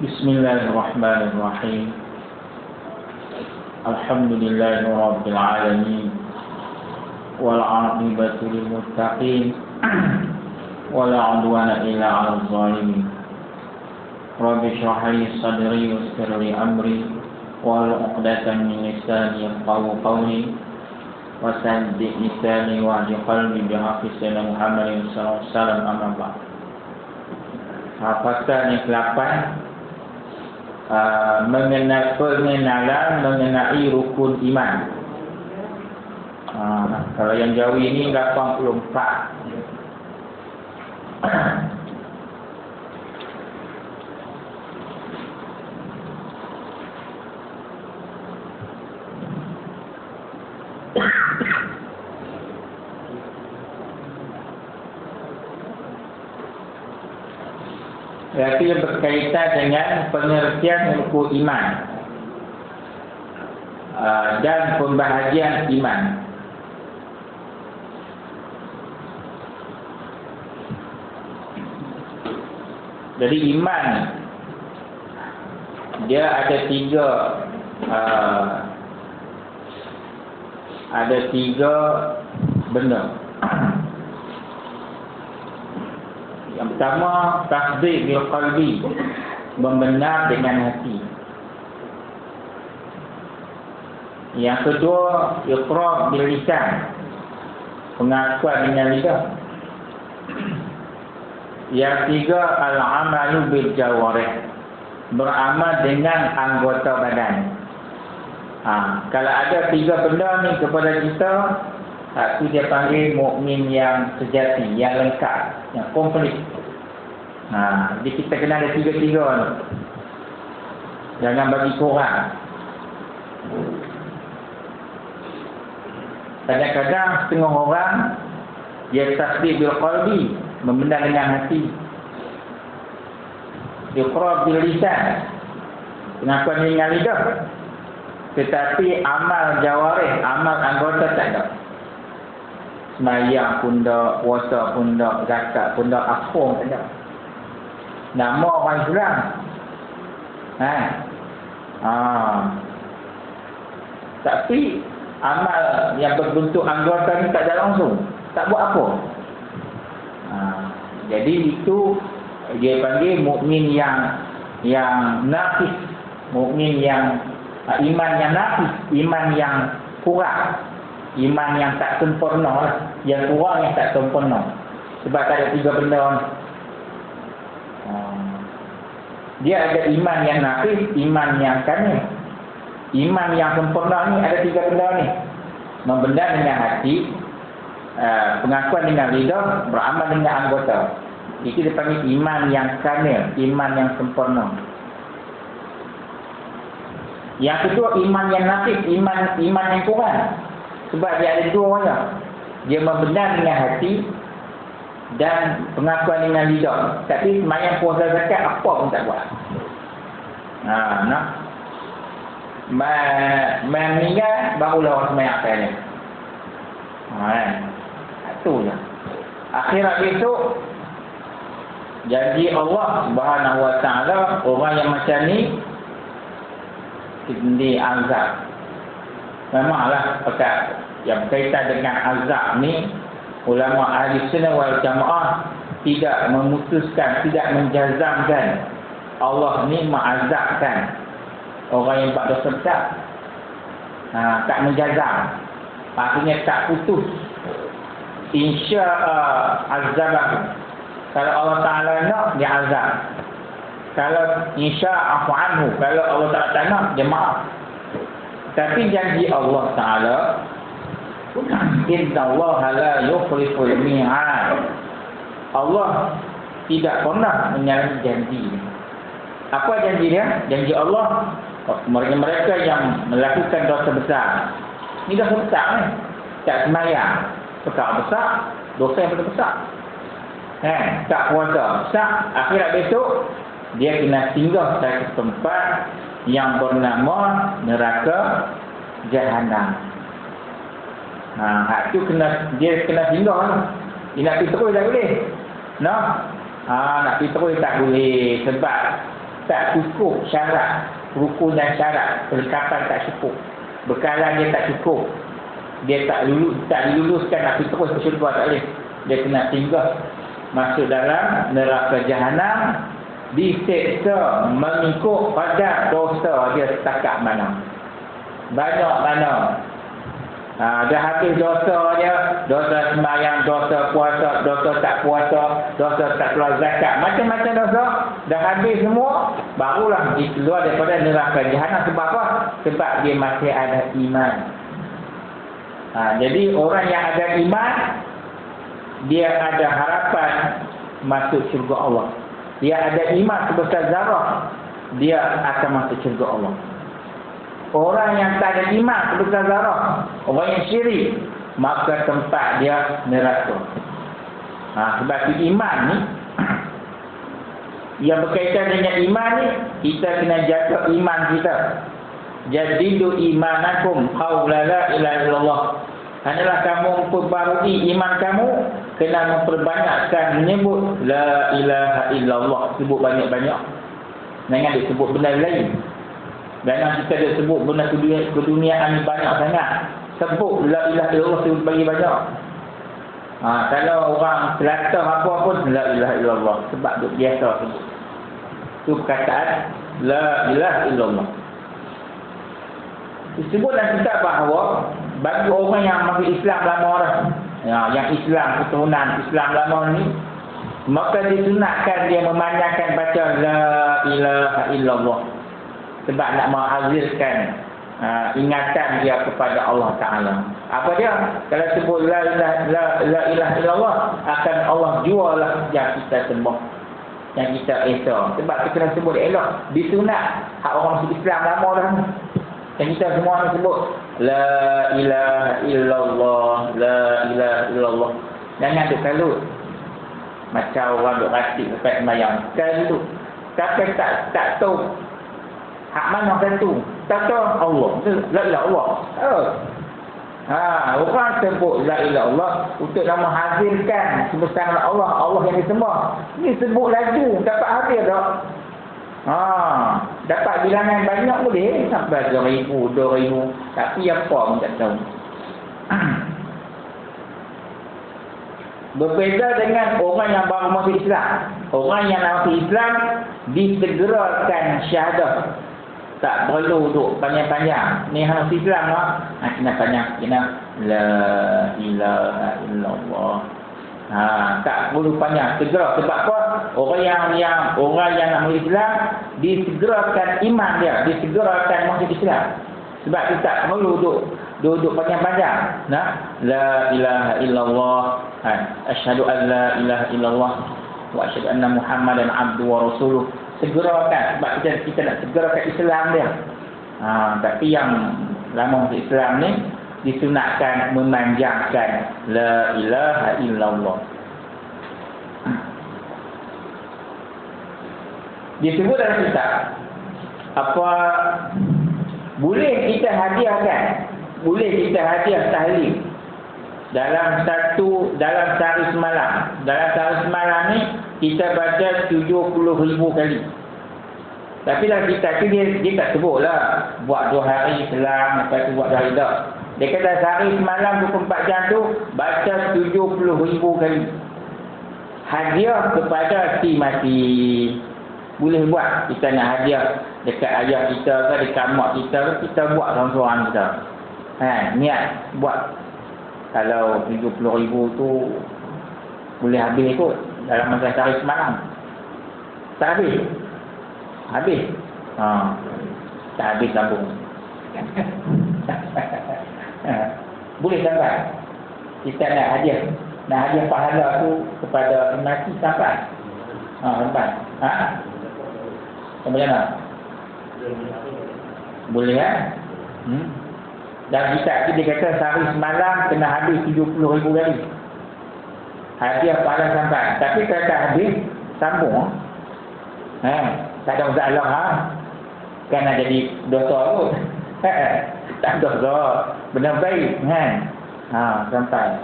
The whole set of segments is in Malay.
Bismillahirrahmanirrahim. Alhamdulillahirabbil alamin. Wal 'aqibatu lil muttaqin. Wala 'udwana illa 'alal zalimin. Rabbi shrah li sadri wa yassir li amri wahlul 'uqdatam min lisani yafqahu qawli wa saddid lisani wahdi qalbi bihaqqi sayyidina Muhammadin sallallahu alaihi wasallam, amma ba'd. Pasal yang ke-8, pengenalan mengenai rukun iman. Kalau yang jauh ini 84. Berarti berkaitan dengan pengertian rukun iman dan pembahagian iman. Jadi iman dia ada tiga benda. Yang pertama, tasdiq bil qalbi, membenar dengan hati. Yang kedua, iqrar bil lisan, pengakuan dengan lidah. Yang tiga, al-amalu bil jawarih, beramal dengan anggota badan. Kalau ada tiga benda ni kepada kita, itu dia panggil mukmin yang sejati, yang lengkap, yang komplit. Jadi kita kena ada tiga-tiga ni. Jangan bagi kurang. Kadang-kadang setengah orang dia tasdiq bil qalbi, membenar dengan hati. Iqrar bil lisan, pengakuan dengan lidah. Tetapi amal jawarih, amal anggota tak ada. Semayang pun tak, puasa pun tak, zakat pun tak, apa pun tak ada. Nama orang Islam. Tapi amal yang berbentuk anggota ni tak ada langsung, tak buat apa. Jadi itu dia panggil mukmin yang naqis, mukmin yang iman yang naqis, iman yang kurang. Iman yang tak sempurna lah. Yang kurang yang tak sempurna. Sebab tak ada tiga benda ni. Dia ada iman yang naqis, iman yang kamil. Iman yang sempurna ni ada tiga benda ni. Membenar dengan hati, pengakuan dengan lidah, beramal dengan anggota. Itu dipanggil iman yang kamil, iman yang sempurna. Yang kedua, iman yang naqis, iman yang kurang. Sebab dia ada dua orang. Dia membenar dengan hati dan pengakuan dengan lidah. Tapi semayang, puasa, zakat apa pun tak buat. Meninggal barulah orang semayang sekali. Itu je. Akhirat besok, janji Allah Subhanahu Wa Taala, orang yang macam ni di azab. Memanglah yang berkaitan dengan azab ni, ulama ahli sunnah wal jamaah tidak memutuskan, tidak menjazamkan Allah ni mengazabkan orang yang buat dosa besar. Tak menjazam, maksudnya tak putus. Azab. Kalau Allah Ta'ala nak, dia azab. Kalau insya'afu anhu, kalau Allah Ta'ala tak nak, dia maaf. Tapi janji Allah Ta'ala, innallaha la yukhliful mi'ad. Allah tidak pernah menyalahi janji. Apa janji dia? Janji Allah, mereka yang melakukan dosa besar. Ini dosa besar ni. Tak semayang, perkara besar, dosa yang besar. Tak puasa besar, akhirat besok dia kena singgah satu tempat yang bernama neraka Jahanam. Hak tu dia kena singgah lah. Dia nak pergi terus tak boleh. Nak pergi terus tak boleh. Sebab tak cukup syarat, rukun dan syarat, kelengkapan tak cukup, bekalan dia tak cukup, dia tak diluluskan nak terus ke syurga, tak boleh. Dia kena singgah masuk dalam neraka jahanam, diseksa mengikut pada dosa dia setakat mana. Banyak mana. Dah habis dosa dia, dosa sembahyang, dosa puasa, dosa tak puasa, dosa tak keluar zakat, macam-macam dosa, dah habis semua, barulah dia keluar daripada neraka jahanam. Sebab apa? Sebab dia masih ada iman. Jadi orang yang ada iman, dia ada harapan masuk syurga Allah. Dia ada iman sebesar zarah, dia akan masuk syurga Allah. Orang yang tak ada iman sebesar zarah, orang yang syirik, maka tempat dia neraka. Sebab itu iman ni, yang berkaitan dengan iman ni, kita kena jaga iman kita. Jadidu imanakum qawla la ilaha illallah. Hanyalah kamu memperbarui iman kamu, kena memperbanyakkan menyebut la ilaha illallah. Sebut banyak-banyak. Jangan disebut benda lain. Jangan kita dia sebut benda keduniaan ni banyak sangat. Sebut la ilaha illallah, sebut bagi banyak. Kalau orang Kelantan apa pun la ilaha illallah, sebab duk biasa sebut. Itu perkataan la ilaha illallah. Disebut dalam kitab bahawa bagi orang yang masuk Islam lama dah, yang Islam keturunan Islam lama ni, maka disunatkan dia memanjangkan baca la ilaha illallah. Sebab nak menghasilkan ingatan dia kepada Allah Ta'ala. Apa dia? Kalau sebut la ilaha illallah, akan Allah jualah yang kita sembah, yang kita esa. Sebab kita kena sebut elok. Disunat hak orang masuk Islam lama dah. Yang kita semua ni sebut la ilaha illallah, la ilaha illallah. Jangan duk kalut macam orang duk rasik lepas sembahyang. Kalut. Tapi tak tahu hak mana satu. Tak tahu Allah. La ilaha illallah. Orang sebut la ilaha illallah untuk nak menghasilkan sebesar Allah, Allah yang disembah. Ni sebut laju, dapat hasil tak? Dapat bilangan banyak boleh sampai 1,000, 2,000, tapi apa pun tak tahu. Berbeza dengan orang yang baru masuk Islam. Orang yang masuk Islam disegerakan syahadah. Tak perlu duduk panjang-panjang. Ni harus Islam lah. Kena panjang. Kena la ilaha illallah. Tak perlu panjang. Segera. Sebab apa? Orang yang nak masuk Islam disegerakan iman dia. Disegerakan masuk Islam. Sebab tu tak perlu duduk panjang-panjang. La ilaha illallah. Asyhadu an la ilaha illallah wa asyhadu anna Muhammadan abduhu wa rasuluh. Segerakan, sebab kita nak segerakan Islam dia. Tapi yang lama masuk Islam ni disunatkan memanjangkan la ilaha illallah. Disebut dalam kitab apa, boleh kita hadiah tahlil dalam sehari semalam. Dalam sehari semalam ni kita baca 70,000 kali. Tapi dalam kitab tu dia tak sebut lah buat 2 hari selang, lepas tu buat 2 hari tak. Dia kata sehari semalam 24 jam tu baca 70,000 kali. Hadiah kepada si mati. Boleh buat. Kita nak hadiah dekat ayah kita ke, dekat mak kita ke, kita buat seorang-seorang kita. Niat buat. Kalau 70,000 tu boleh habis kot dalam masa sehari semalam. Tak habis? Habis? Tak habis sambung. Boleh sampai. Kita nak hadiah pahala tu kepada mati sampai. Sampai. Macam mana? Boleh Dan kitab dia kata sehari semalam kena habis 70,000 kali. Hadiah pahala sampai. Tapi kalau tak habis, sambung. Tak ada masalah. Kan nak jadi dosa kot. Tak dosa. Benar baik. Sampai.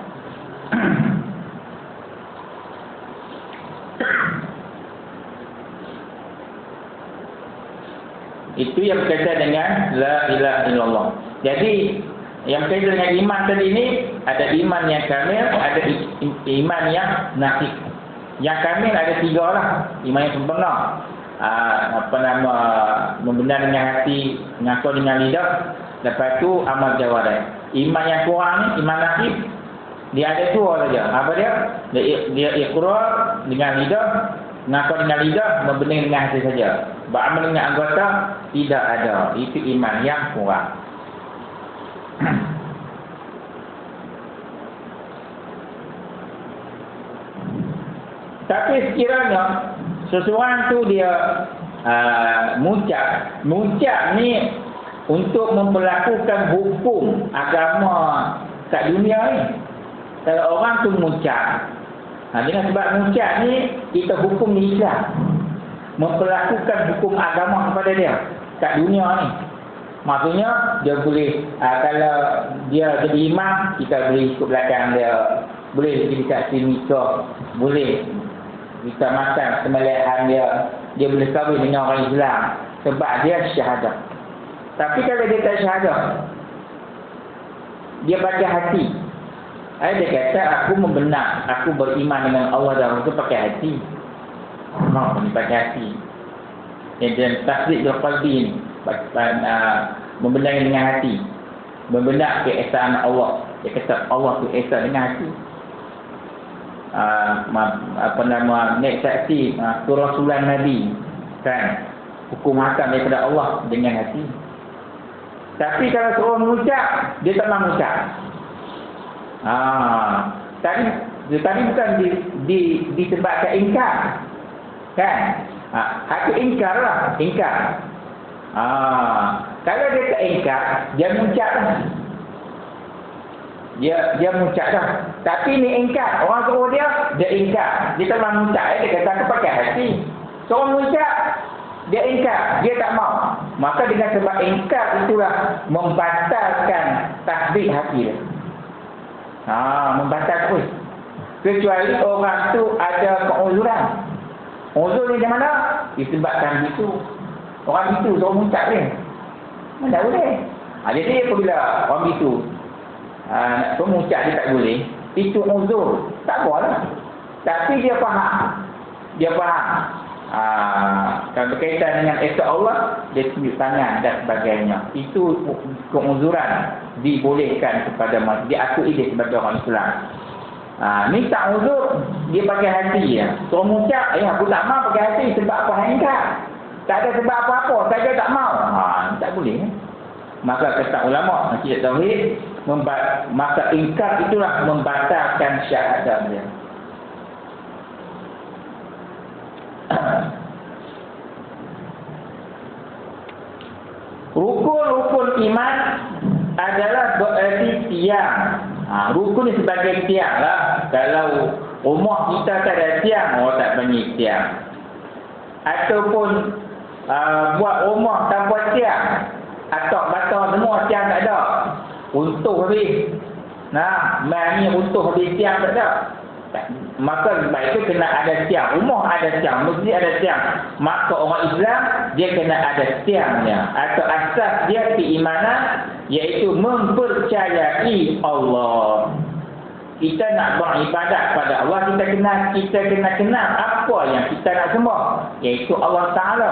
Itu yang berkaitan dengan la ilaha illallah. Jadi yang berkaitan dengan iman tadi ni, ada iman yang kamil, ada iman yang naqis. Yang kamil ada 3 lah. Iman yang sempurna. Membenar dengan hati, mengaku dengan lidah, lepas tu amal jawaran. Iman yang kurang ni, iman naqis, dia ada 2 saja. Apa dia? Dia iqrar dengan lidah, mengaku dengan lidah, membenar dengan hati saja. Beramal dengan anggota tidak ada. Itu iman yang kurang. Tapi sekiranya seseorang tu dia muncak ni untuk memperlakukan hukum agama kat dunia ni. Kalau orang tu muncak, dengan sebab muncak ni kita hukum ni Islam, memperlakukan hukum agama kepada dia kat dunia ni. Maksudnya dia boleh kalau dia jadi imam, kita boleh ikut belakang dia, boleh jadi saksi nikah, boleh kita makan sembelihan dia boleh kahwin dengan orang Islam sebab dia syahadah. Tapi kalau dia tak syahadah, dia pakai hati, dia kata aku membenar, aku beriman dengan Allah dan Rasul pakai hati. Dia pakai hati. Dan tasdik bil qalbi ni, membenar dengan hati, membenar keesaan Allah. Dia kata Allah tu esa dengan hati. Naik saksi kerasulan Nabi, kan, hukum hakam daripada Allah dengan hati. Tapi kalau seorang mengucap, dia tak mahu mengucap. Tadi bukan disebabkan ingkar, kan? Hati ingkar lah, ingkar. Kalau dia tak ingkar, dia mengucap lah. Dia mengucap dah. Tapi ni ingkar. Orang suruh dia ingkar. Dia tak mahu mengucap. Dia kata aku pakai hati. Seorang mengucap, dia ingkar. Dia tak mahu. Maka dengan sebab ingkar itulah membatalkan tasbih hati dia. Membatalkan. Kecuali orang tu ada keuzuran. Uzur ni macam mana? Disebabkan itu. Orang itu suruh mengucap dia. Mana boleh? Jadi apabila orang itu mengucap dia tak boleh, itu uzur, tak apalah. Tapi dia faham. Kalau berkaitan dengan esa Allah, dia tunjuk tangan dan sebagainya. Itu keuzuran dibolehkan kepada manusia, diakui dia sebagai orang Islam. Ni tak uzur, dia pakai hati ya. So mengucap, aku tak mahu pakai hati sebab apa hangkat. Tak ada sebab apa-apa, saja tak mahu. Tak boleh. Maka kata ulama akidah tauhid, maka ingkar itulah membatalkan syahadat dia. Rukun-rukun iman adalah berarti tiang. Rukun ni sebagai tiang lah. Kalau rumah kita tak ada tiang, orang tak panggil tiang. Ataupun buat rumah tanpa tiang, atap bata semua tiang tak ada, runtuh habis. Ni runtuh habis, tiang tak ada. Maka sebab itu kena ada tiang. Rumah ada tiang, mesti ada tiang. Maka orang Islam dia kena ada tiangnya, atau asas dia keimanan, iaitu mempercayai Allah. Kita nak beribadat pada Allah, kita kena kenal apa yang kita nak sembah, iaitu Allah Ta'ala.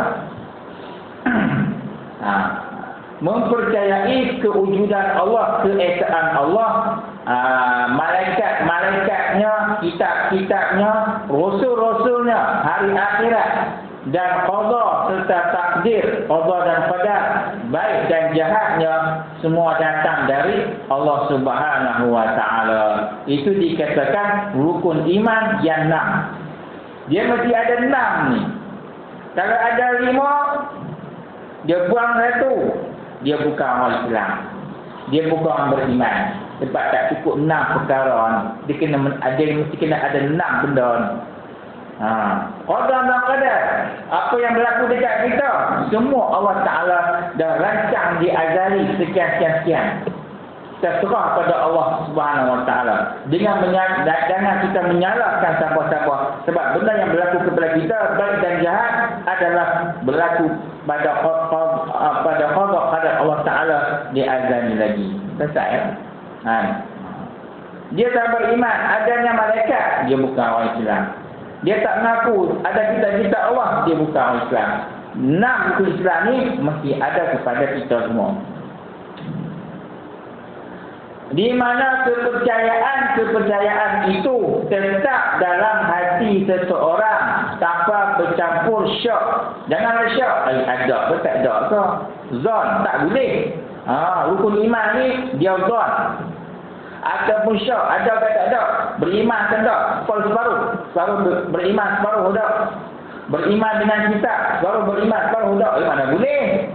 Mempercayai kewujudan Allah, keesaan Allah, malaikat-malaikatnya, kitab-kitabnya, rasul-rasulnya, hari akhirat, dan qada serta takdir, qada dan qadar, baik dan jahatnya, semua datang dari Allah Subhanahu wa Ta'ala. Itu dikatakan rukun iman yang 6. Dia mesti ada 6 ni. Kalau ada 5, dia buang 1, dia bukan orang Islam, dia bukan orang beriman. Sebab tak cukup 6 perkara ni. Dia mesti kena ada 6 benda ni. Qada dan qadar, apa yang berlaku dekat kita, semua Allah Ta'ala dah rancang di azali sekian-sekian. terserah pada Allah Subhanahu Wa Taala. Jangan kita menyalahkan siapa-siapa, sebab benda yang berlaku kepada kita baik dan jahat adalah berlaku pada qada Allah Taala di azan lagi. Selesai ya? Dia tak beriman adanya malaikat, dia bukan orang Islam. Dia tak mengaku ada kitab-kitab Allah, dia bukan orang Islam. 6 buku Islam ni mesti ada kepada kita semua. Di mana kepercayaan itu tetap dalam hati seseorang tanpa bercampur syak. Jangan syak, ada ke tak ada ke? Zon tak boleh. Rukun iman ni dia zon. Ataupun syak, ada ke tak ada? Beriman ke tak? Separuh beriman, separuh tak? Beriman dengan kitab, separuh beriman, separuh tak? Mana boleh?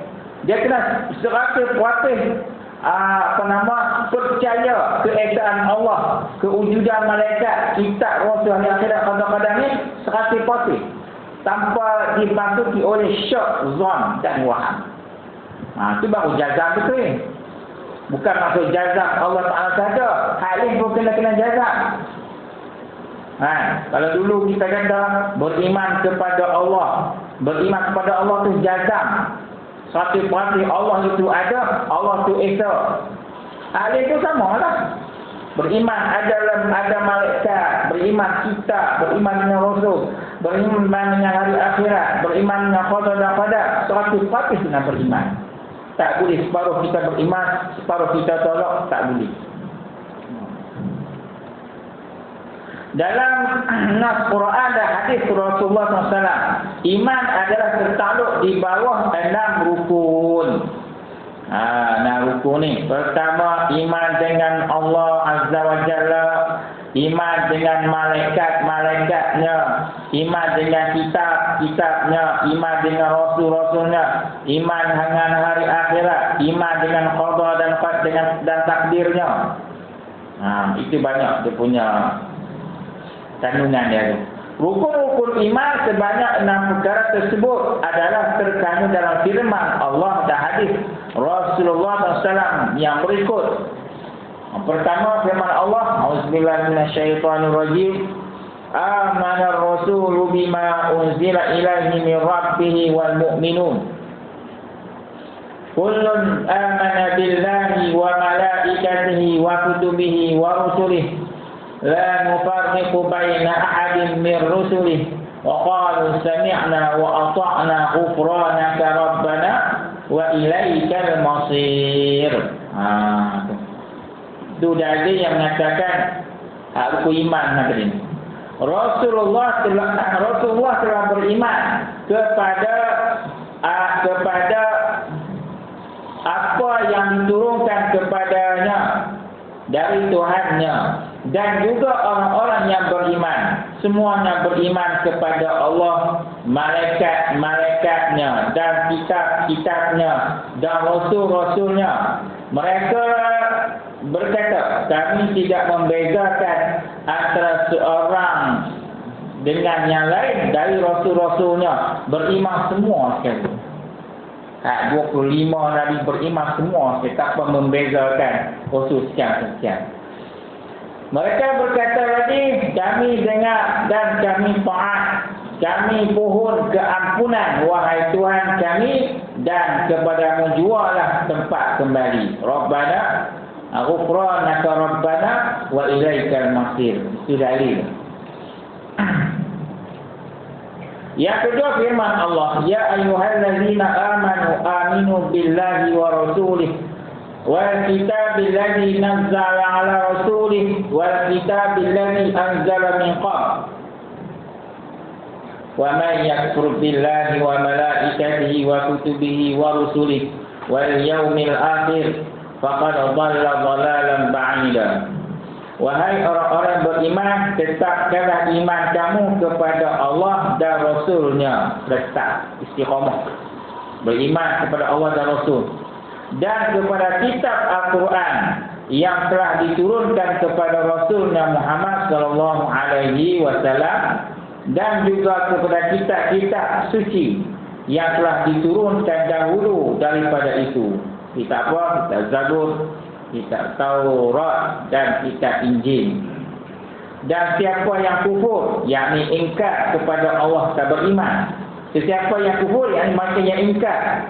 Dia kena serata puatis percaya keesaan Allah, kewujudan malaikat, kitab, rasul, hari akhirat, qadar-qadar ni 100% tanpa dipasuki oleh syak, zon dan waham. Itu baru jazam betul. Bukan maksud jazam Allah Ta'ala saja, halih pun kena jazam. Kalau dulu kita kata beriman kepada Allah, beriman kepada Allah tu jazam. Satu pasti Allah itu ada, Allah itu esa. Hal itu sama lah. Beriman ada malaikat, beriman kitab, beriman dengan rasul, beriman dengan hari akhirat, beriman dengan qada dan qadar. Satu pasti dengan beriman. Tak boleh separuh kita beriman, separuh kita tolak, tak boleh. Dalam nas Quran dan hadis Rasulullah SAW, iman adalah tertakluk di bawah 6 rukun. 6 rukun ni. Pertama, iman dengan Allah Azza wa Jalla, iman dengan malaikat-malaikatnya, iman dengan kitab-kitabnya, iman dengan rasul-rasulnya, iman dengan hari akhirat, iman dengan qada dan takdirnya. Itu banyak dia punya kandungan dia tu. Rukun-rukun iman sebanyak 6 perkara tersebut adalah terkandung dalam firman Allah dan hadis Rasulullah SAW yang berikut. Pertama, firman Allah, A'udzubillahi minasyaitonirrajim. Amanar rasulu bima unzila ilaihi min rabbih wal mu'minun. Kullun amana billahi wa malaikatihi wa kutubihi wa rusulihi la nufarriqu baina ahadin min rusulihi wa qalu sami'na wa ata'na ghufranaka rabbana wa ilaikal masir. Itu dalil yang mengatakan rukun iman macam ini. Rasulullah telah beriman kepada apa yang diturunkan kepadanya dari Tuhannya, dan juga orang-orang yang beriman semuanya beriman kepada Allah, malaikat-malaikatnya, dan kitab-kitabnya, dan rasul-rasulnya. Mereka berkata, kami tidak membezakan antara seorang dengan yang lain dari rasul-rasulnya, beriman semua sekali. 25 Nabi beriman semua, tanpa membezakan rasul sekian-sekian. Mereka berkata lagi, kami dengar dan kami taat, kami mohon keampunan wahai Tuhan kami, dan kepadamu jualah tempat kembali. Rabbana ghufranaka rabbana wa ilaikal masir. Itu dalil. Yang kedua firman Allah, ya ayyuhallazina aminu billahi wa rasulih wal kitabil ladzi nazzala ala rasulih wal kitabil ladzi anzala min qabl wa man yakfur billahi wa malaikatihi wa kutubihi wa rusulihi wal yawmil akhir faqad dhalla dhalalan ba'ida. Wahai orang-orang beriman, tetapkanlah iman kamu kepada Allah dan Rasulnya. Tetap istiqamah beriman kepada Allah dan Rasul, dan kepada kitab Al-Quran yang telah diturunkan kepada Rasulnya Muhammad sallallahu alaihi wasallam, dan juga kepada kitab-kitab suci yang telah diturunkan dahulu daripada itu. Kitab apa? Kitab Zabur, kitab Taurat dan kitab Injil. Dan siapa yang kufur, yakni ingkar kepada Allah, tak beriman. Sesiapa yang kufur, yakni mereka yang ingkar,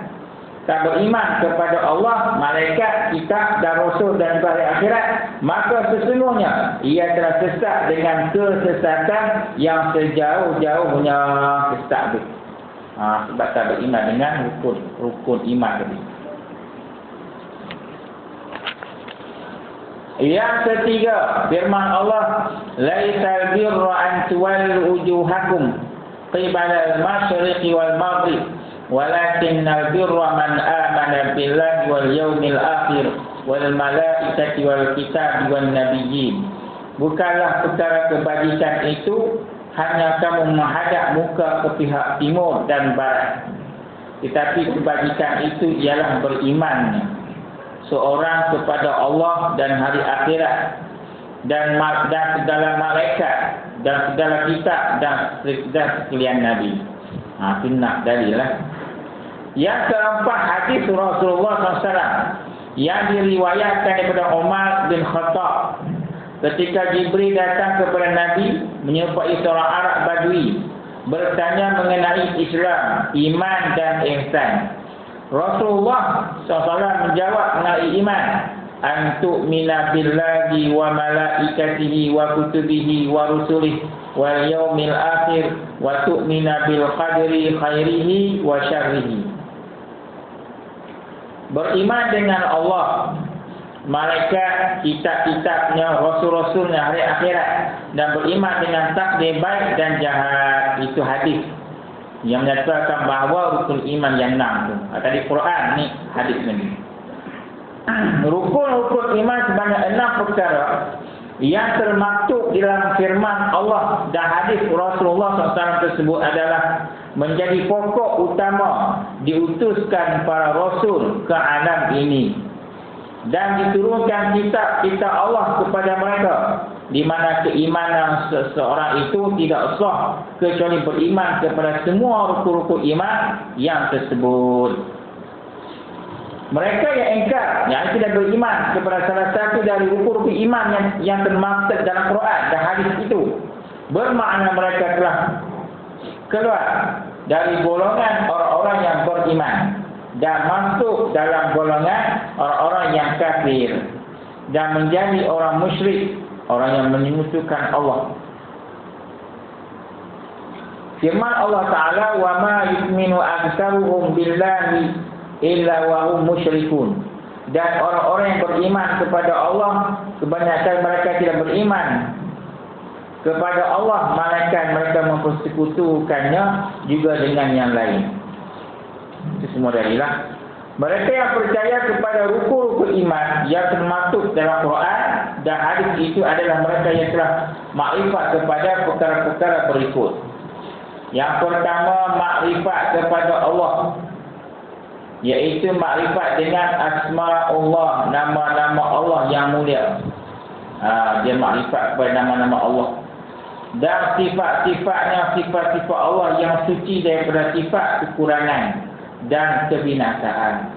tak beriman kepada Allah, malaikat, kitab dan rasul dan hari akhirat, maka sesungguhnya ia telah sesat dengan kesesatan yang sejauh-jauhnya sesat. Sebab tak beriman dengan rukun iman tadi. Yang ketiga, firman Allah, laisal birra an tuwallu wujuhakum qibala al-masyriqi wal maghrib walakinnal birra man amana billahi wal yawmil akhir wal malaikati wal kitabi wan nabiyyin. Bukanlah perkara kebajikan itu hanya kamu menghadap muka ke pihak timur dan barat, tetapi kebajikan itu ialah beriman seorang kepada Allah dan hari akhirat dan segala malaikat dan segala kitab dan sekalian nabi. Sunnah dalillah. Yang keempat, hadis Rasulullah SAW yang diriwayatkan daripada Umar bin Khattab ketika Jibril datang kepada Nabi menyerupai seorang Arab Badui bertanya mengenai Islam, iman dan ihsan. Rasulullah SAW menjawab mengenai iman, antu'mina billahi wa malaikatihi wa kutubihi wa rusulihi wal yaumil akhir wa tu'mina bil qadri khairihi wa syarrihi. Beriman dengan Allah, malaikat, kitab-kitabnya, rasul-rasulnya, hari akhirat, dan beriman dengan takdir baik dan jahat. Itu hadis yang menyatakan bahawa rukun iman yang 6 tu. Tadi Quran, ni hadis ni. Rukun-rukun iman sebanyak 6 perkara yang termaktub dalam firman Allah dan hadis Rasulullah SAW tersebut adalah menjadi pokok utama diutuskan para rasul ke alam ini dan diturunkan kitab-kitab Allah kepada mereka, di mana keimanan seseorang itu tidak sah kecuali beriman kepada semua rukun-rukun iman yang tersebut. Mereka yang ingkar, yang tidak beriman kepada salah satu dari rukun-rukun iman yang termaktub dalam Quran dan hadis itu, bermakna mereka telah keluar dari golongan orang-orang yang beriman dan masuk dalam golongan orang-orang yang kafir dan menjadi orang musyrik, orang yang menyekutukan Allah. Firman Allah Ta'ala, wa ma yu'minu aktsaruhum billahi illa wa hum musyrikun. Dan orang-orang yang beriman kepada Allah, kebanyakan mereka tidak beriman kepada Allah, malaikat mereka mempersekutukannya juga dengan yang lain. Itu semua dalilah. Mereka yang percaya kepada rukun-rukun iman yang termaktub dalam Quran dan hadis itu adalah mereka yang telah makrifat kepada perkara-perkara berikut. Yang pertama, makrifat kepada Allah, iaitu makrifat dengan asma'ullah, nama-nama Allah yang mulia. Dia makrifat kepada nama-nama Allah. Dan sifat-sifatnya, sifat-sifat Allah yang suci daripada sifat kekurangan dan kebinasaan.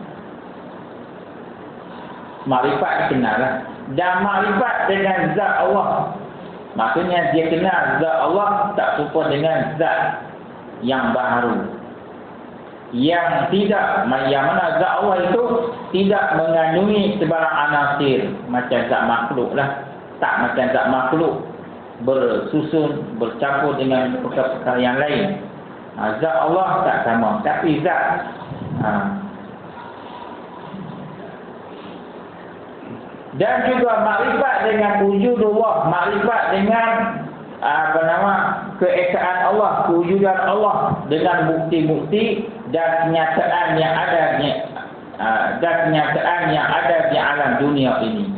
Makrifat dikenallah. Dan makrifat dengan zat Allah, maksudnya dia kenal zat Allah tak serupa dengan zat yang baharu, yang mana zat Allah itu tidak mengandungi sebarang anasir macam zat makhluk lah. Tak macam zat makhluk bersusun, bercampur dengan perkara-perkara yang lain. Zat Allah tak sama, tapi zat dan juga makrifat dengan wujudullah, makrifat dengan keesaan Allah, kewujudan Allah dengan bukti-bukti dan kenyataan yang ada di alam dunia ini.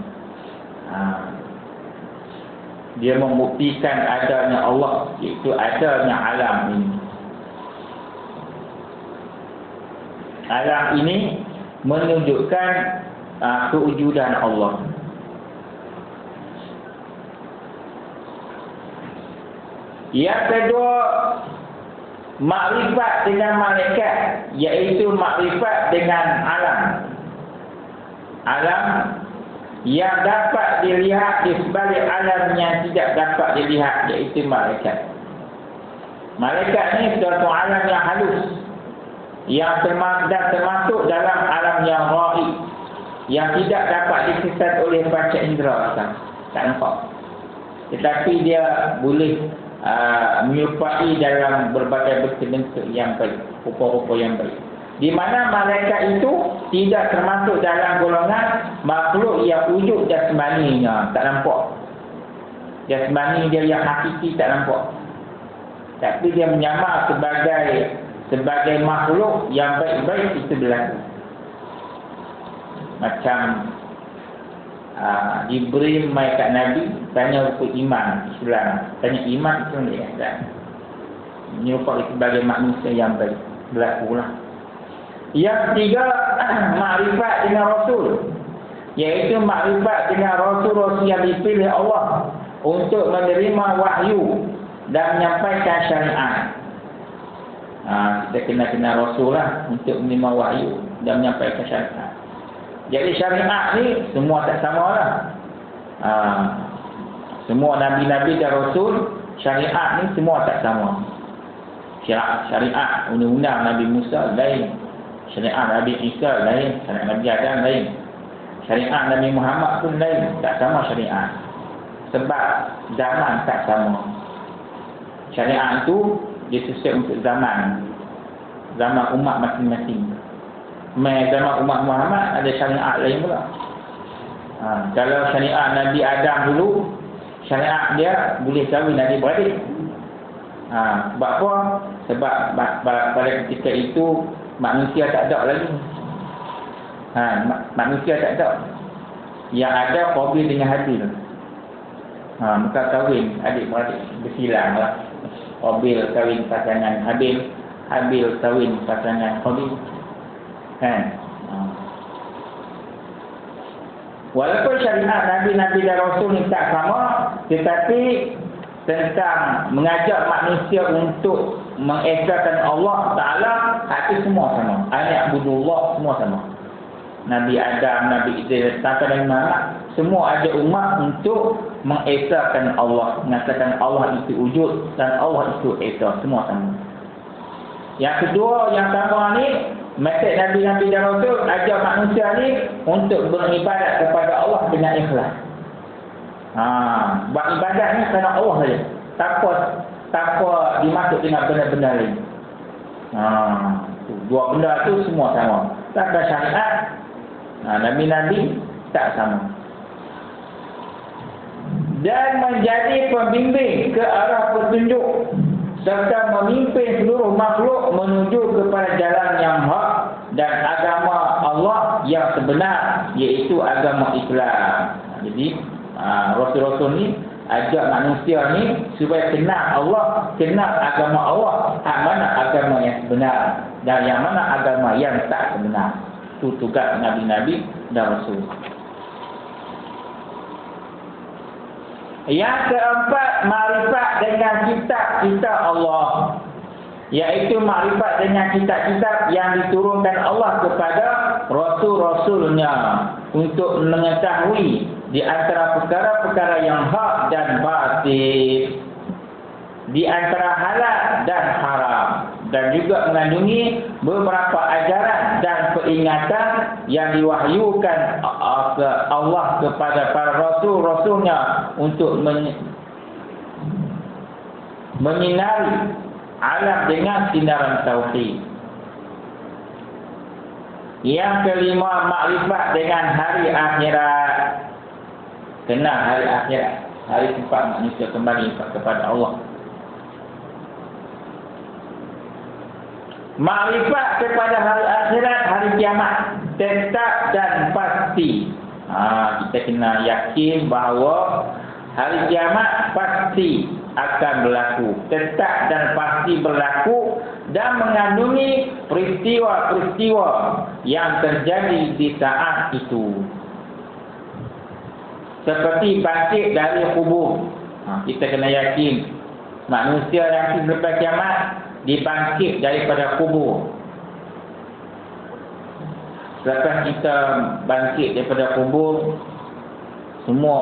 Dia membuktikan adanya Allah, iaitu adanya alam ini. Alam ini menunjukkan kewujudan Allah. Yang kedua, makrifat dengan malaikat, iaitu makrifat dengan alam. Alam yang dapat dilihat di sebalik alam yang tidak dapat dilihat, iaitu malaikat. Malaikat ni suatu alam yang halus, yang termasuk dalam alam yang ghaib, yang tidak dapat dikesan oleh panca indera, tak nampak. Tetapi dia boleh menyerupai dalam berbagai bentuk yang baik, rupa-rupa yang baik. Di mana malaikat itu tidak termasuk dalam golongan makhluk yang wujud jasmaninya, tak nampak. Jasmani dia yang hakiki tak nampak. Tapi dia menyamar sebagai makhluk yang baik-baik itu berlaku. Macam Jibril mai kat Nabi, tanya rupa iman Islam. Tanya iman Islam dia kata menyerupai sebagai manusia yang baik, berlakulah. Yang ketiga, makrifat dengan Rasul, iaitu makrifat dengan Rasul-Rasul yang dipilih Allah untuk menerima wahyu dan menyampaikan syariat. Kita kena Rasul lah untuk menerima wahyu dan menyampaikan syariat. Jadi syariat ni semua tak sama lah. Semua Nabi-Nabi dan Rasul, syariat ni semua tak sama. Syariat undang-undang Nabi Musa lain, syariat Nabi Isa lain, syariat Nabi Adam lain, syariat Nabi Muhammad pun lain, tak sama syariat. Sebab zaman tak sama. Syariat itu disusun untuk zaman umat masing-masing. Zaman umat Muhammad ada syariat lain pula. Kalau syariat Nabi Adam dulu, syariat dia boleh kahwin adik-beradik. Sebab apa? Sebab pada ketika itu manusia tak ada lagi. Manusia tak ada. Yang ada Qabil dengan Habil. Maka kahwin adik-beradik, bersilang lah. Qabil kahwin pasangan Habil, Habil kahwin pasangan Qabil. Walaupun syariat Nabi-Nabi dan Rasul ni tak sama, tetapi tentang mengajak manusia untuk mengesahkan Allah Ta'ala, itu semua sama. Ayat budullah semua sama. Nabi Adam, Nabi Idris, sampai Nabi Muhammad, semua ada umat untuk mengesahkan Allah, mengatakan Allah itu wujud dan Allah itu esa, semua sama. Yang kedua, yang sama ni, mesej Nabi-Nabi dan Rasul ajak manusia ni untuk beribadat kepada Allah dengan ikhlas. Buat ibadat ni kerana Allah saja, tanpa dimasuk dengan benda-benda lain. Dua benda tu semua sama. Tak ada syariat, Nabi-Nabi tak sama. Dan menjadi pembimbing ke arah petunjuk serta memimpin seluruh makhluk menuju kepada jalan yang hak dan agama Allah yang sebenar, iaitu agama Islam. Jadi Rasul-Rasul ni ajak manusia ni supaya kenal Allah, kenal agama Allah, mana agama yang sebenar dan yang mana agama yang tak sebenar. Itu tugas Nabi-Nabi dan Rasul. Yang keempat, makrifat dengan kitab-kitab Allah, iaitu makrifat dengan kitab-kitab yang diturunkan Allah kepada Rasul-Rasulnya untuk mengetahui di antara perkara-perkara yang hak dan batil, di antara halal dan haram, dan juga mengandungi beberapa ajaran dan peringatan yang diwahyukan Allah kepada para Rasul-Rasulnya untuk menyinari alam dengan sinaran tauhid. Yang kelima, makrifat dengan hari akhirat. Kenal hari akhirat, hari tempat manusia kembali kepada Allah. Makrifat kepada hari akhirat, hari kiamat, tetap dan pasti. Kita kena yakin bahawa hari kiamat pasti akan berlaku, tetap dan pasti berlaku, dan mengandungi peristiwa-peristiwa yang terjadi di saat itu. Seperti bangkit dari kubur. Kita kena yakin manusia yang selepas kiamat dibangkit daripada kubur. Selepas kita bangkit daripada kubur, Semua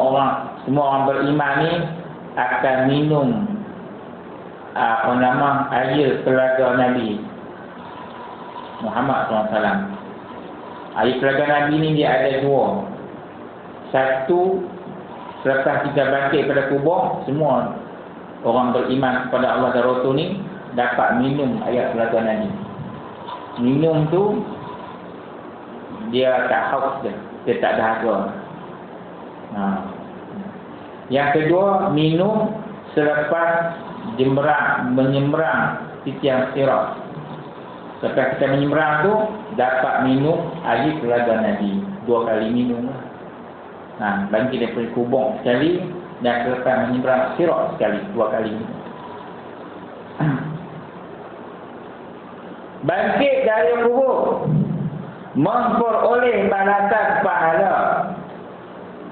orang beriman ni akan minum air telaga Nabi Muhammad SAW. Air telaga Nabi ni dia ada dua. Satu, selepas kita bangkit pada kubur, semua orang beriman kepada Allah dan Rasul ni dapat minum air telaga Nabi. Minum tu dia tak haus dia tak dahaga. Yang kedua, minum selepas menyeberang tiang sirat. Selepas kita menyeberang tu dapat minum air telaga Nabi. 2 kali minum lah. Bangkit daripada kubur sekali, dan selepas menyeberang sirat sekali, 2 kali minum. Bangkit dari kubur, memperoleh balasan pahala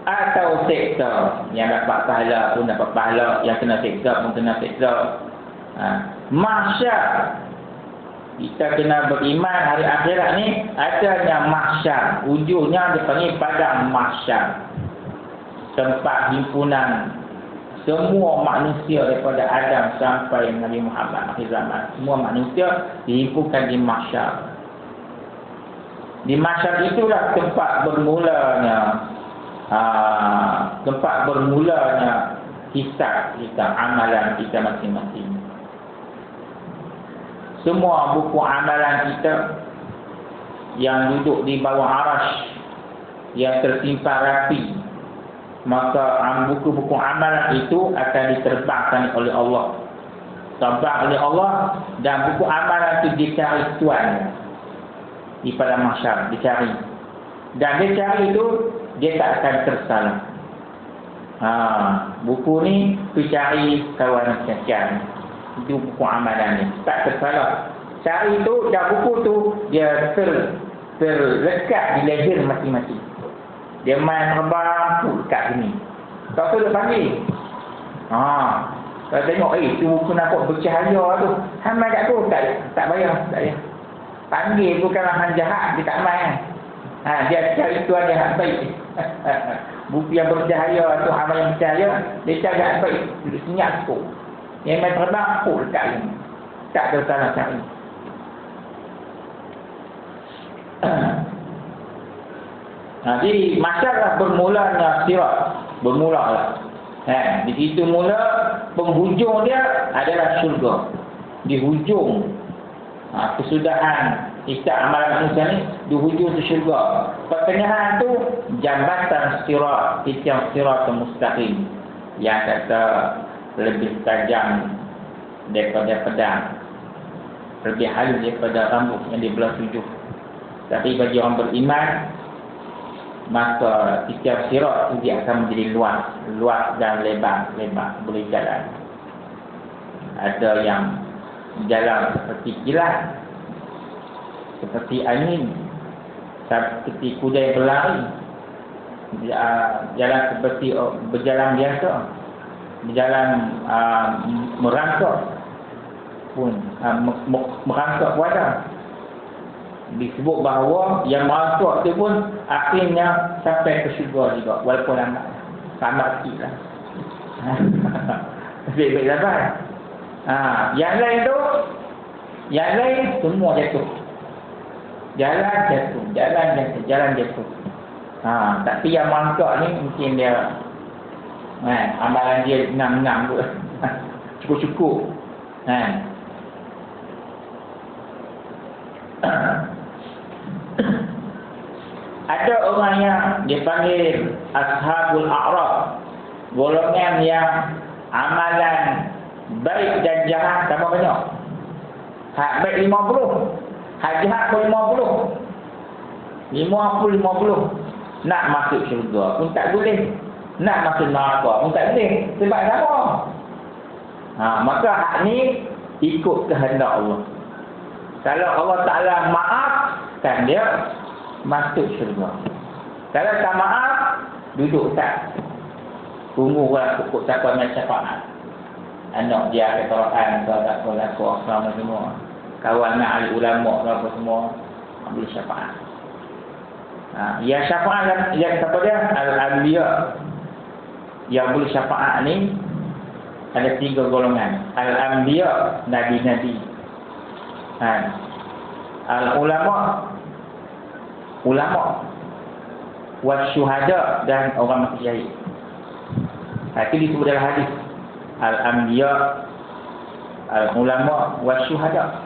atau seksa. Yang dapat pahala pun dapat pahala, yang kena seksa pun kena seksa. Mahsyar, kita kena beriman hari akhirat ni adanya mahsyar. Ujungnya dipanggil padang mahsyar, tempat himpunan semua manusia daripada Adam sampai Nabi Muhammad akhir zaman. Semua manusia dihimpunkan di mahsyar. Di mahsyar itulah tempat bermulanya hisab kita, amalan kita masing-masing. Semua buku amalan kita yang duduk di bawah arash, yang tersimpan rapi, maka buku-buku amalan itu akan diterbangkan oleh Allah. Terbang oleh Allah, dan buku amalan itu dicari Tuhan di pada mahsyar, dicari. Dan dia cari itu, dia tak akan tersalah. Buku ni dicari kawan sekian. Itu buku amalan ni, tak tersalah. Cari tu, dan buku tu dia terlekat di leher masing-masing. Dia main terbang kat sini. Lepas tu dia panggil. Kalau tengok, tu buku nampak bercahaya tu. Hamai kat tu, tak bayar. Panggil bukanlah hang jahat, dia tak main. Dia cari tuan yang baik. Buku yang bercahaya tu, amal yang bercahaya, dia cari yang baik. Dia senyap tu. Yang main terbang, kat sini. Tak tersalah cari. Jadi masalah bermulanya sirat, bermula. Di situ mula penghujung dia adalah syurga. Di hujung kesudahan hisab amalan manusia ni, di hujung tu syurga. Pertengahan tu jambatan sirat, tiang sirat mustaqim, yang kata lebih tajam daripada pedang, lebih halus daripada rambut yang di belah 7. Tapi bagi orang beriman, maka tiap sirat itu dia akan menjadi luas dan lebar, boleh jalan. Ada yang jalan seperti kilat, seperti angin, seperti kuda yang berlari, jalan seperti berjalan biasa, berjalan merangkak pun, merangkak wadah. Disebut bahawa yang merangkak tu pun akhirnya sampai ke syurga juga, walaupun lambat sikit lah. Baik-baik dapat. Yang lain semua jatuh. Jalan jatuh. Tapi yang merangkak ni mungkin dia amalan dia 6 tu. Cukup-cukup. Ada orang yang dipanggil Ashabul A'raf, golongan yang amalan baik dan jahat sama banyak. Hak baik 50, hak jahat pun 50. 50. Nak masuk syurga pun tak boleh, nak masuk neraka pun tak boleh. Sebab apa? Maka hak ni ikut kehendak Allah. Kalau Allah Ta'ala maafkan dia, masuk syurga. Kalau tak maaf, duduk tak. Tunggulah pokok siapa yang syafaat. Anak dia ada Quran, tak apa selama semua. Kawan nak ahli ulama apa semua, ambil syafaat. Yang syafaat yang siapa dia? Al-Anbiya. yang boleh syafaat ni ada 3 golongan. Al-Anbiya, Nabi-Nabi. Al-Ulama, ulama. Wasyuhada, dan orang mati syahid. Itu disebut dalam hadis. Al-Anbiya, Al-Ulama, Wasyuhada.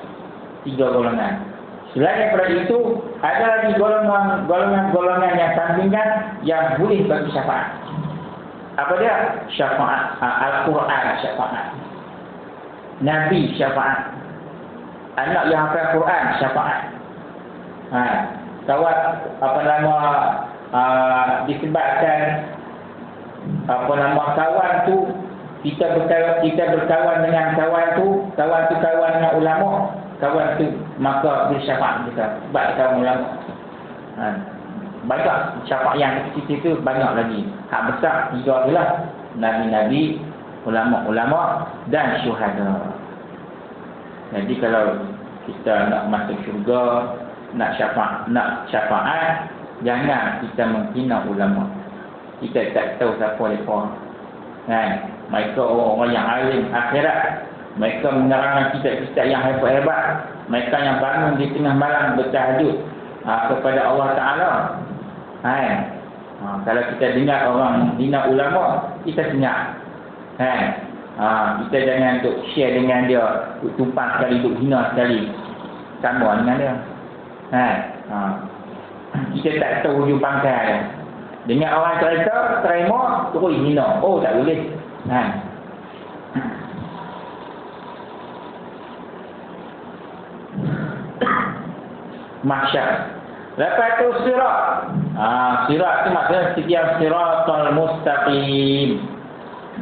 3 golongan. Selain daripada itu, ada lagi golongan yang sampingan yang boleh bagi syafaat. Apa dia? Syafaat. Al-Quran syafaat. Nabi syafaat. Anak yang hafal Quran syafaat. Kawan disebabkan kawan tu kita berkawan dengan kawan tu kawan dengan ulama, kawan tu maka bersyafaat kita sebab kawan ulama. Banyak syafaat yang kecil itu banyak lagi. Hak besar 3 adalah nabi-nabi, ulama-ulama dan syuhada. Jadi kalau kita nak masuk syurga, nak syafaat, jangan kita menghina ulama. Kita tak tahu siapa mereka. Mereka orang-orang yang alim akhirat. Mereka menerangkan kitab-kitab yang hebat-hebat. Mereka yang bangun di tengah malam bertahajud kepada Allah Ta'ala. Kalau kita dengar orang hina ulama, kita senyap. Kita jangan duk share dengan dia, duk tumpang sekali, duk hina sekali. Sama dengan dia. Kita tak tahu hujung pangkal dia. Dengar orang cerita, terima, terus hina. Oh, tak boleh. Mahsyar. Lepas tu sirat. Sirat tu maksudnya setiap siratal mustaqim.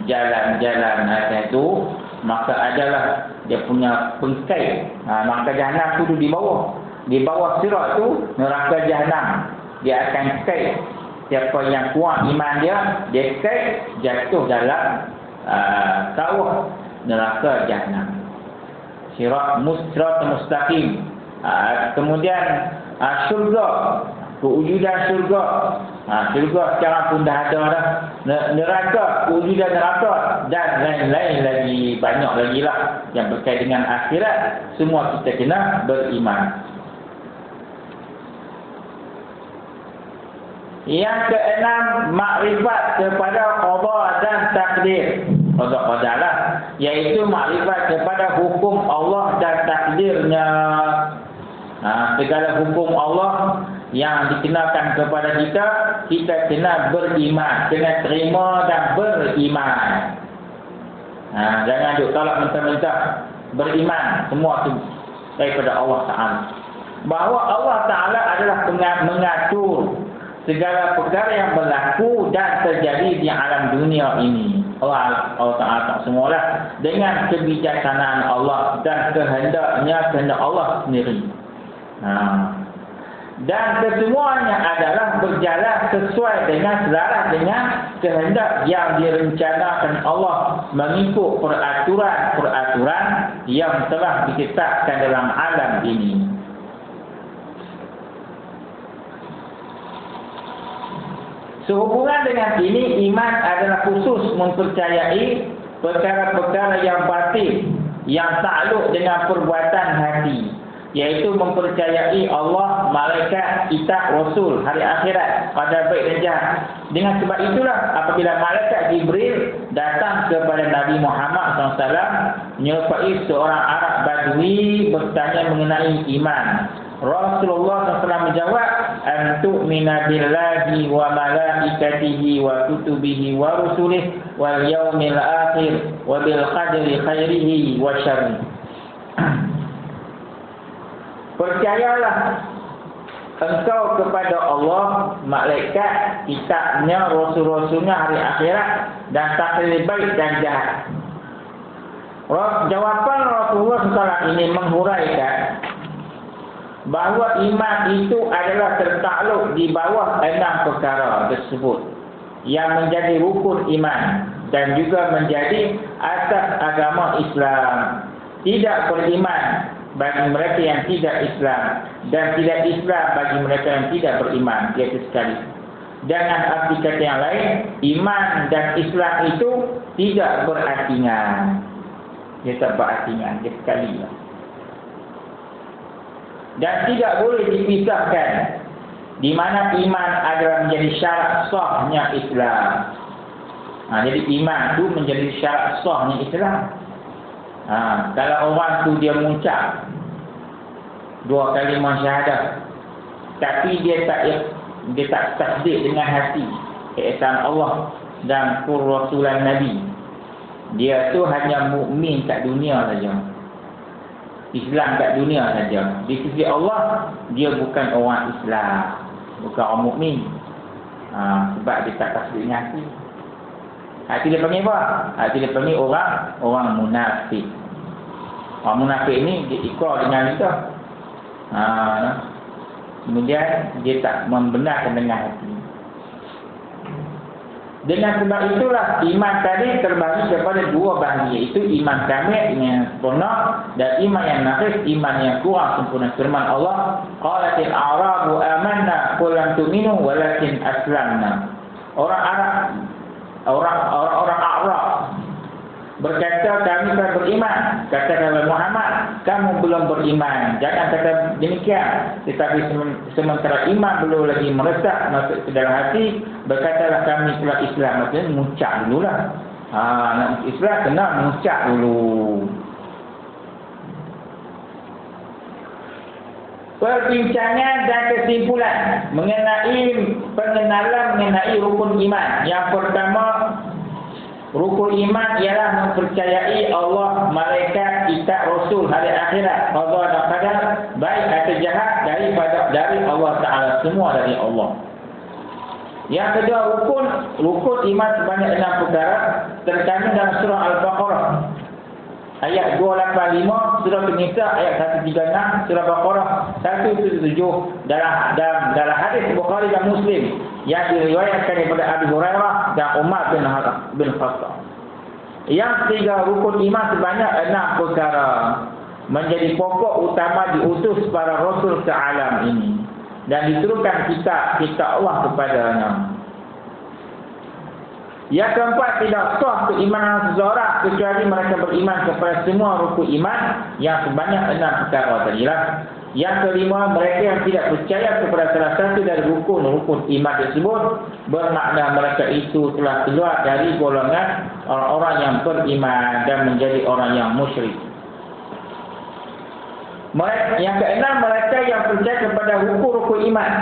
Jalan-jalan atas tu, maka adalah dia punya pengkait. Maka jahanam tu di bawah. Di bawah sirat tu, neraka jahanam. Dia akan kait. Siapa yang kuat iman dia kait jatuh dalam kawah neraka jahanam. Sirat mustaqim. Kemudian syurga, kewujudan syurga. Syurga sekarang pun dah ada dah. Neraka, kewujudan neraka dan lain-lain lagi, banyak lagi lah yang berkait dengan akhirat. Semua kita kena beriman. Yang keenam, makrifat kepada qada dan takdir. Qada lah, iaitu makrifat kepada hukum Allah dan takdirnya. Segala hukum Allah yang dikenakan kepada kita kena beriman, kena terima dan beriman. Jangan duk tolak mentah-mentah. Beriman semua tu daripada Allah Ta'ala. Bahawa Allah Ta'ala adalah mengatur segala perkara yang berlaku dan terjadi di alam dunia ini. Allah Ta'ala tak semualah dengan kebijaksanaan Allah dan kehendak Allah sendiri. Dan kesemuanya adalah berjalan sesuai dengan selaras dengan kehendak yang direncanakan Allah, mengikut peraturan-peraturan yang telah ditetapkan dalam alam ini. Sehubungan dengan ini, iman adalah khusus mempercayai perkara-perkara yang batin yang takluk dengan perbuatan hati, iaitu mempercayai Allah, malaikat, kitab, rasul, hari akhirat, qadar baik dan jahat. Dengan sebab itulah apabila malaikat Jibril datang kepada Nabi Muhammad SAW menyerupai seorang Arab Badui bertanya mengenai iman, Rasulullah SAW menjawab, antu'mina billahi wa malaikatihi wa kutubihi wa rusulihi wal yaumil akhir wa bil qadri khairihi wa syarrihi. Percayalah engkau kepada Allah, malaikat, kitabnya, rasul-rasulnya, hari akhirat dan takdir baik dan jahat. Jawapan Rasulullah SAW ini menghuraikan bahawa iman itu adalah tertakluk di bawah 6 perkara tersebut yang menjadi rukun iman dan juga menjadi asas agama Islam. Tidak beriman bagi mereka yang tidak Islam dan tidak Islam bagi mereka yang tidak beriman, iaitu sekali. Dengan arti kata yang lain, iman dan Islam itu tidak berartingan. Dia tak berartingan, dia sekali. Dan tidak boleh dipisahkan, di mana iman adalah menjadi syarat sahnya Islam. Jadi iman tu menjadi syarat sahnya Islam. Kalau orang tu dia mengucap 2 kalimah syahadah, tapi dia tak tasdik dengan hati keesaan Allah dan Rasulan Nabi, dia tu hanya mukmin kat dunia saja, Islam kat dunia saja. Di sisi Allah dia bukan orang Islam, bukan orang mukmin. Sebab dia tak tasdik dengan hati. Hati dia panggil apa? Hati dia panggil orang munafik. Orang munafik ni dia ikrar dengan kita. Kemudian dia tak membenarkan dengan hati. Dengan sebab itulah iman tadi terbagi kepada 2 bahagian, iaitu iman kamil yang sempurna dan iman yang naqis, iman yang kurang sempurna. Firman Allah, qalatil a'rabu amanna qul lam tu'minu walakin aslamna. Orang Arab berkata kami telah beriman. Kata Nabi Muhammad, kamu belum beriman. Jangan kata demikian. Tetapi sementara iman belum lagi meresap masuk ke dalam hati, berkatalah kami telah Islam. Maksudnya mengucap dululah. Nak Islam kena mengucap dulu. Perbincangan dan kesimpulan pengenalan mengenai rukun iman. Yang pertama, rukun iman ialah mempercayai Allah, malaikat, kitab, rasul, hari akhirat, qada dan qadar, baik atau jahat dari Allah Taala, semua dari Allah. Yang kedua, rukun iman sebanyak 6 perkara terkandung dalam surah Al-Baqarah ayat 285, surah An-Nisa ayat 136, surah Baqarah 177, dalam hadis Bukhari dan Muslim yang diriwayatkan daripada Abu Hurairah dan Umar bin Khattab. Yang ketiga, rukun iman sebanyak 6 perkara menjadi pokok utama diutus para rasul ke alam ini dan diturunkan kitab Allah kepadanya. Yang keempat, tidak sah keimanan seseorang kecuali mereka beriman kepada semua rukun iman yang sebanyak 6 perkara tadilah. Yang kelima, mereka yang tidak percaya kepada salah satu dari rukun iman tersebut, bermakna mereka itu telah keluar dari golongan orang-orang yang beriman dan menjadi orang yang musyrik. Yang keenam, mereka yang percaya kepada rukun iman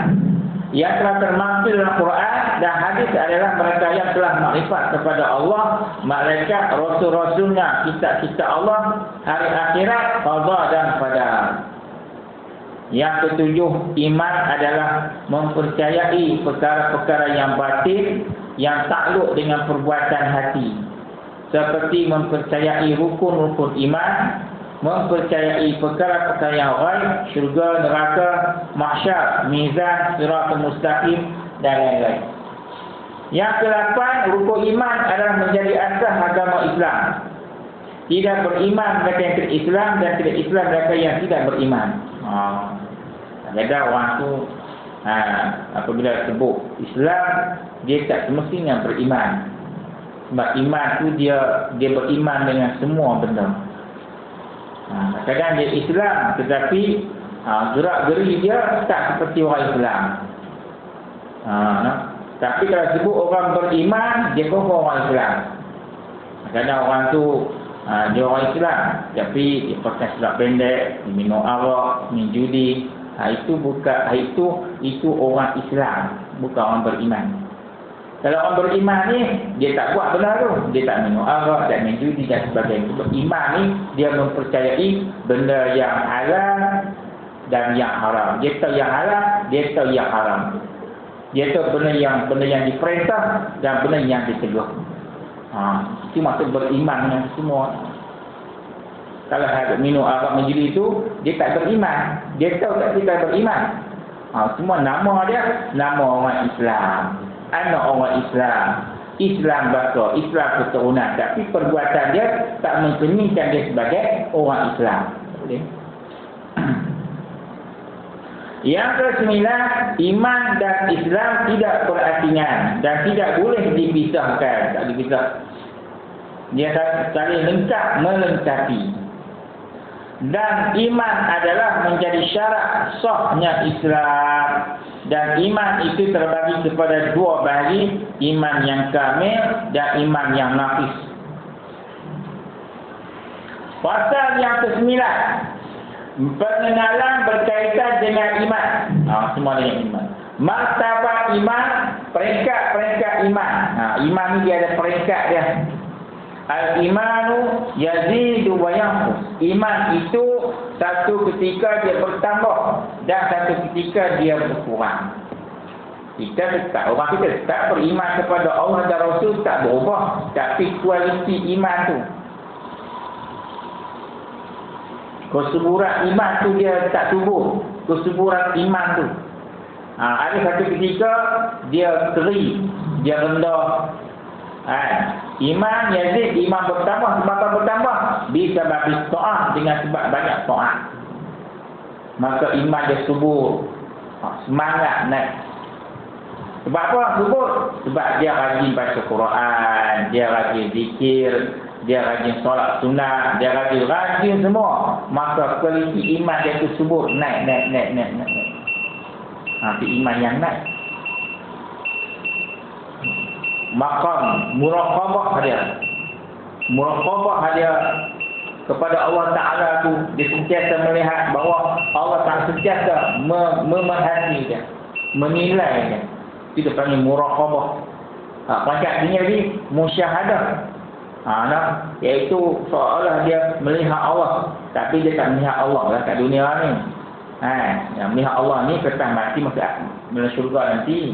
yang telah termaktub dalam Quran dan hadis adalah mereka yang telah makrifat kepada Allah, malaikat, rasul-rasulnya, kitab-kitab Allah, hari akhirat, qada dan qadar. Yang ketujuh, iman adalah mempercayai perkara-perkara yang batin yang takluk dengan perbuatan hati, seperti mempercayai rukun-rukun iman, mempercayai perkara-perkara yang ghaib, syurga, neraka, mahsyar, mizan, siratal mustaqim dan lain-lain. Yang ke-8, rukun iman adalah menjadi asas agama Islam. Tidak beriman mereka yang tidak Islam dan tidak Islam mereka yang tidak beriman. Kadang orang tu apabila sebut Islam, dia tak semestinya beriman. Sebab iman tu dia beriman dengan semua benda. Kadang dia Islam tetapi gerak-geri dia tak seperti orang Islam. Tapi kalau sebut orang beriman, dia pun orang Islam. Kadang orang tu dia orang Islam tapi dia pakai seluar pendek, dia minum arak, minum judi. Itu orang Islam, bukan orang beriman. Kalau orang beriman ni, dia tak buat benda tu. Dia tak minum arak, tak minum judi dan sebagainya. Beriman ni, dia mempercayai benda yang halal dan yang haram. Dia tahu yang halal, dia tahu yang haram. Dia tahu benda yang diperintah dan benda yang dicegah. Itu maksud beriman dengan semua. Kalau minum arak menjadi itu, dia tak beriman. Dia tahu tak kita beriman. Semua nama dia, nama orang Islam. Anak orang Islam. Islam bakar, Islam keturunan. Tapi perbuatan dia tak mencerminkan dia sebagai orang Islam. Boleh? Yang kesembilan, iman dan Islam tidak berasingan dan tidak boleh dipisahkan. Tak dipisah. Dia saling lengkap melengkapi. Dan iman adalah menjadi syarat sahnya Islam. Dan iman itu terbagi kepada dua bahagi, iman yang kamil dan iman yang naqis. Pasal yang kesembilan, pengenalan berkaitan dengan iman. Semua dengan iman. Martabat iman, peringkat-peringkat iman. Iman ni dia ada peringkat dia. Al-imanu yazidu wa yanqus. Iman itu satu ketika dia bertambah dan satu ketika dia berkurang. Orang kita tak beriman kepada Allah dan Rasul tak berubah, tapi kualiti iman tu, kesuburan iman tu dia tak subur. Kesuburan iman tu ada satu ketika dia kering, dia rendah. Iman yazid, iman bertambah. Sebab apa bertambah? Bisa bagi ta'at, dengan sebab banyak ta'at. Maka iman dia subur, semangat naik. Sebab apa subur? Sebab dia rajin baca Quran, dia rajin zikir, dia rajin solat sunat, dia rajin semua. Maka kualiti iman dia tu subur, naik. Itu iman yang naik. Maqam muraqabah dia kepada Allah Ta'ala tu, dia sentiasa melihat bahawa Allah Ta'ala sentiasa memerhati dia, menilai dia. Itu panggil muraqabah. Pangkat tinggi lagi musyahadah. Iaitu seolah dia melihat Allah, tapi dia tak melihat Allah lah kat dunia ni. Yang melihat Allah ni kekal mati masuk syurga nanti.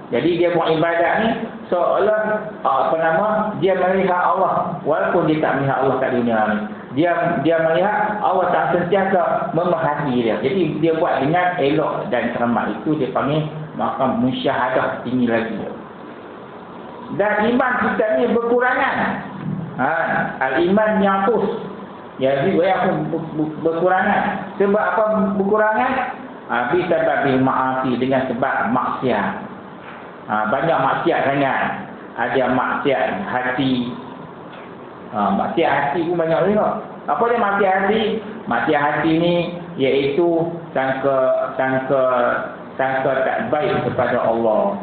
Jadi dia buat ibadat ni seolah dia melihat Allah, walaupun dia tak melihat Allah kat dunia ni. Dia melihat Allah tak sentiasa memerhati dia. Jadi dia buat dengan elok dan cermat. Itu dia panggil maqam musyahadah, tinggi lagi. Dan iman kita ni berkurangan. Al-iman yanqus. Jadi berkurangan. Sebab apa berkurangan? Bisa babil ma'asi, dengan sebab maksiat. Banyak maksiat sangat. Ada maksiat hati. Maksiat hati pun banyak juga. Apa dia maksiat hati? Maksiat hati ni iaitu sangka tak baik kepada Allah.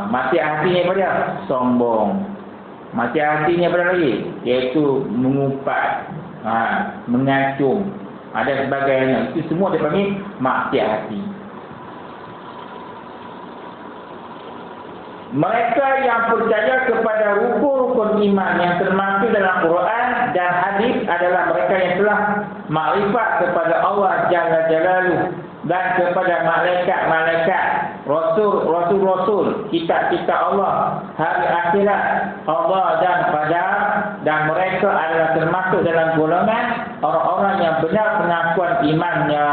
Maksiat hati ni apa dia? Sombong. Maksiat hati ni apa lagi? Iaitu mengumpat, mengacung, ada sebagainya. Itu semua dia panggil maksiat hati. Mereka yang percaya kepada rukun-rukun iman yang termasuk dalam Quran dan hadis adalah mereka yang telah makrifat kepada Allah Jalla Jalaluhu dan kepada malaikat-malaikat, rasul-rasul, kitab-kitab Allah, hari akhirat, Allah dan qadar, dan mereka adalah termasuk dalam golongan orang-orang yang benar pengakuan imannya.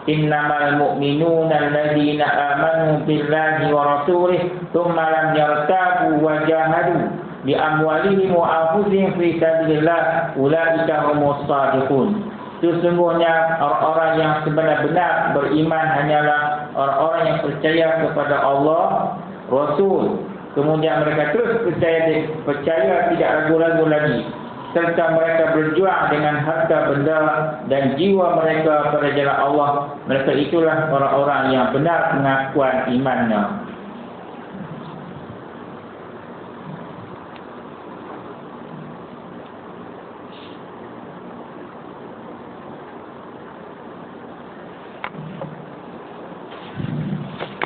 Innamal mu'minuna alladzina amanu billahi wa rasulih thumma lam yartabu wa jahadu bi amwalihim wa anfusihim fi sabilillah ulaika humus shadiqun. Sesungguhnya orang-orang yang sebenar-benar beriman hanyalah orang-orang yang percaya kepada Allah, Rasul. Kemudian mereka terus percaya tidak ragu-ragu lagi. Serta mereka berjuang dengan harta benda dan jiwa mereka pada jalan Allah. Mereka itulah orang-orang yang benar pengakuan imannya.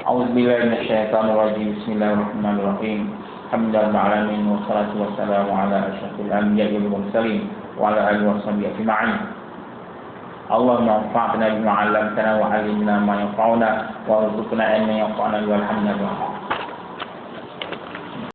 A'udzubillahi minasyaitonirrajim. Bismillahirrahmanirrahim. Alhamdulillahil alamin wassalatu wassalamu ala asyrafil anbiya'i wal mursalin wa ala alihi washabihi ajma'in. Allahumma anfa'na bima 'allamtana wa 'allimna ma yanfa'una wa rzuqna ilman yanfa'una walhamdulillah.